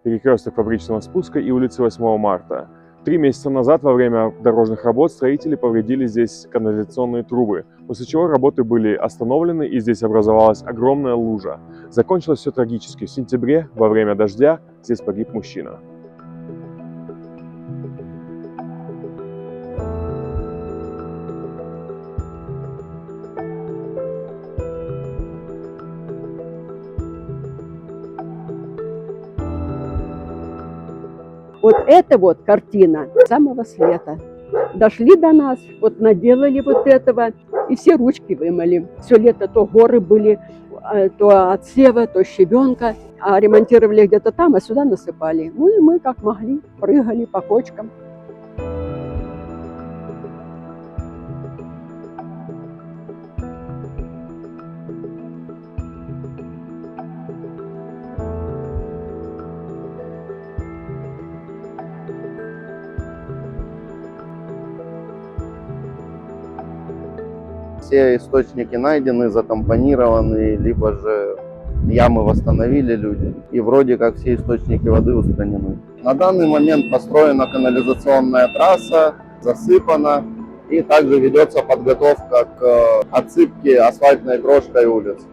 перекресток Фабричного спуска и улицы 8 марта. 3 месяца назад во время дорожных работ строители повредили здесь канализационные трубы, после чего работы были остановлены и здесь образовалась огромная лужа. Закончилось все трагически. В сентябре во время дождя здесь погиб мужчина. Вот эта вот картина самого света. Дошли до нас, вот наделали вот этого, и все ручки вымыли. Все лето то горы были, то отсева, то щебенка, а ремонтировали где-то там, а сюда насыпали. Ну и мы как могли, прыгали по кочкам. Все источники найдены, затампонированы, либо же ямы восстановили люди, и вроде как все источники воды устранены. На данный момент построена канализационная трасса, засыпана, и также ведется подготовка к отсыпке асфальтной крошкой улиц.